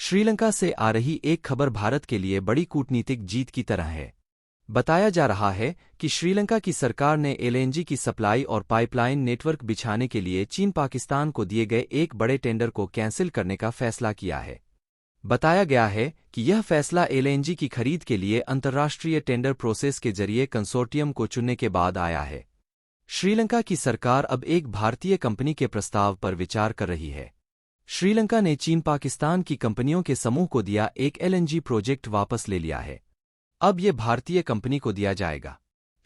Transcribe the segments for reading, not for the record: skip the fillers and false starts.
श्रीलंका से आ रही एक खबर भारत के लिए बड़ी कूटनीतिक जीत की तरह है। बताया जा रहा है कि श्रीलंका की सरकार ने एलएनजी की सप्लाई और पाइपलाइन नेटवर्क बिछाने के लिए चीन पाकिस्तान को दिए गए एक बड़े टेंडर को कैंसिल करने का फैसला किया है। बताया गया है कि यह फैसला एलएनजी की खरीद के लिए अंतर्राष्ट्रीय टेंडर प्रोसेस के जरिए कंसोर्टियम को चुनने के बाद आया है। श्रीलंका की सरकार अब एक भारतीय कंपनी के प्रस्ताव पर विचार कर रही है। श्रीलंका ने चीन पाकिस्तान की कंपनियों के समूह को दिया एक एलएनजी प्रोजेक्ट वापस ले लिया है। अब ये भारतीय कंपनी को दिया जाएगा।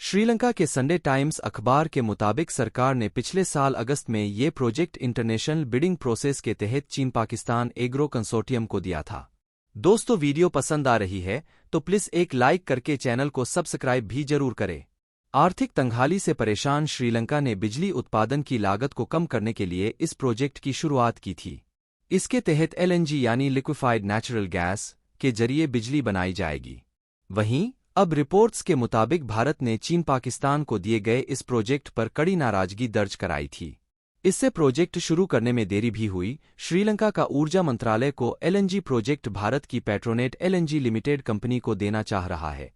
श्रीलंका के संडे टाइम्स अखबार के मुताबिक सरकार ने पिछले साल अगस्त में ये प्रोजेक्ट इंटरनेशनल बिडिंग प्रोसेस के तहत चीन पाकिस्तान एग्रो कंसोर्टियम को दिया था। दोस्तों, वीडियो पसंद आ रही है तो प्लीज एक लाइक करके चैनल को सब्सक्राइब भी जरूर करें। आर्थिक तंगहाली से परेशान श्रीलंका ने बिजली उत्पादन की लागत को कम करने के लिए इस प्रोजेक्ट की शुरुआत की थी। इसके तहत एलएनजी यानी लिक्विफाइड नेचुरल गैस के जरिए बिजली बनाई जाएगी। वहीं अब रिपोर्ट्स के मुताबिक भारत ने चीन पाकिस्तान को दिए गए इस प्रोजेक्ट पर कड़ी नाराजगी दर्ज कराई थी। इससे प्रोजेक्ट शुरू करने में देरी भी हुई। श्रीलंका का ऊर्जा मंत्रालय को एलएनजी प्रोजेक्ट भारत की पेट्रोनेट एलएनजी लिमिटेड कंपनी को देना चाह रहा है।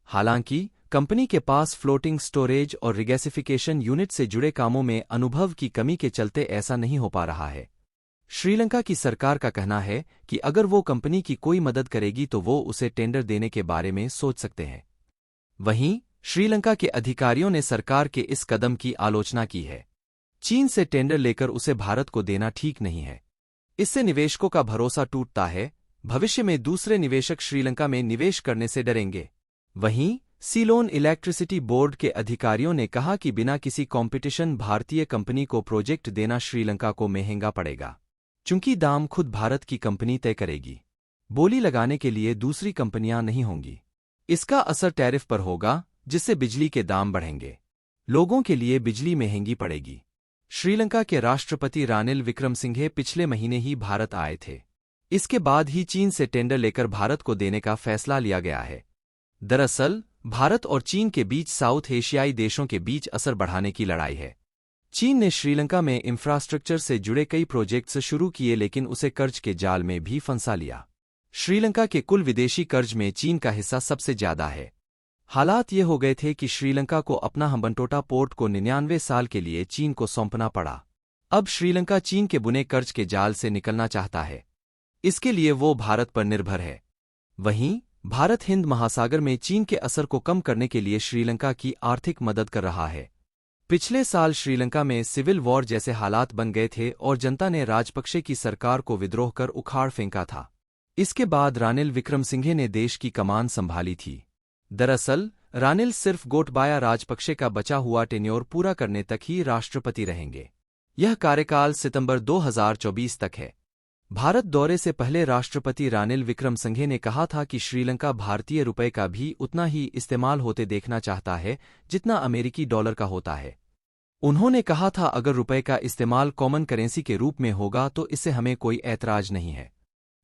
हालांकि कंपनी के पास फ्लोटिंग स्टोरेज और रिगैसिफिकेशन यूनिट से जुड़े कामों में अनुभव की कमी के चलते ऐसा नहीं हो पा रहा है। श्रीलंका की सरकार का कहना है कि अगर वो कंपनी की कोई मदद करेगी तो वो उसे टेंडर देने के बारे में सोच सकते हैं। वहीं श्रीलंका के अधिकारियों ने सरकार के इस कदम की आलोचना की है। चीन से टेंडर लेकर उसे भारत को देना ठीक नहीं है। इससे निवेशकों का भरोसा टूटता है। भविष्य में दूसरे निवेशक श्रीलंका में निवेश करने से डरेंगे। वहीं सीलोन इलेक्ट्रिसिटी बोर्ड के अधिकारियों ने कहा कि बिना किसी कंपटीशन भारतीय कंपनी को प्रोजेक्ट देना श्रीलंका को महंगा पड़ेगा, चूंकि दाम खुद भारत की कंपनी तय करेगी। बोली लगाने के लिए दूसरी कंपनियां नहीं होंगी। इसका असर टैरिफ पर होगा, जिससे बिजली के दाम बढ़ेंगे। लोगों के लिए बिजली महंगी पड़ेगी। श्रीलंका के राष्ट्रपति रानिल विक्रमसिंघे पिछले महीने ही भारत आए थे। इसके बाद ही चीन से टेंडर लेकर भारत को देने का फैसला लिया गया है। दरअसल भारत और चीन के बीच साउथ एशियाई देशों के बीच असर बढ़ाने की लड़ाई है। चीन ने श्रीलंका में इंफ्रास्ट्रक्चर से जुड़े कई प्रोजेक्ट्स शुरू किए, लेकिन उसे कर्ज के जाल में भी फंसा लिया। श्रीलंका के कुल विदेशी कर्ज में चीन का हिस्सा सबसे ज्यादा है। हालात ये हो गए थे कि श्रीलंका को अपना हम्बनटोटा पोर्ट को 99 साल के लिए चीन को सौंपना पड़ा। अब श्रीलंका चीन के बुने कर्ज के जाल से निकलना चाहता है। इसके लिए वो भारत पर निर्भर है। वहीं भारत हिंद महासागर में चीन के असर को कम करने के लिए श्रीलंका की आर्थिक मदद कर रहा है। पिछले साल श्रीलंका में सिविल वॉर जैसे हालात बन गए थे और जनता ने राजपक्षे की सरकार को विद्रोह कर उखाड़ फेंका था। इसके बाद रानिल विक्रमसिंघे ने देश की कमान संभाली थी। दरअसल रानिल सिर्फ गोटबाया राजपक्षे का बचा हुआ टेन्योर पूरा करने तक ही राष्ट्रपति रहेंगे। यह कार्यकाल सितंबर 2024 तक है। भारत दौरे से पहले राष्ट्रपति रानिल विक्रमसिंघे ने कहा था कि श्रीलंका भारतीय रुपये का भी उतना ही इस्तेमाल होते देखना चाहता है जितना अमेरिकी डॉलर का होता है। उन्होंने कहा था, अगर रुपये का इस्तेमाल कॉमन करेंसी के रूप में होगा तो इससे हमें कोई ऐतराज नहीं है।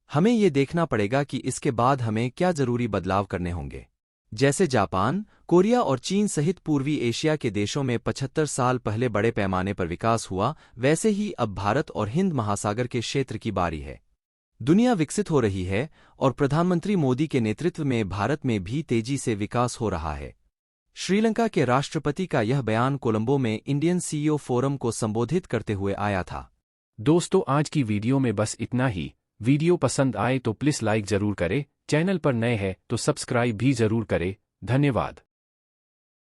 हमें ये देखना पड़ेगा कि इसके बाद हमें क्या जरूरी बदलाव करने होंगे। जैसे जापान, कोरिया और चीन सहित पूर्वी एशिया के देशों में 75 साल पहले बड़े पैमाने पर विकास हुआ, वैसे ही अब भारत और हिंद महासागर के क्षेत्र की बारी है। दुनिया विकसित हो रही है और प्रधानमंत्री मोदी के नेतृत्व में भारत में भी तेजी से विकास हो रहा है। श्रीलंका के राष्ट्रपति का यह बयान कोलंबो में इंडियन सीईओ फोरम को संबोधित करते हुए आया था। दोस्तों, आज की वीडियो में बस इतना ही। वीडियो पसंद आए तो प्लीज लाइक जरूर करें। चैनल पर नए हैं तो सब्सक्राइब भी जरूर करें। धन्यवाद।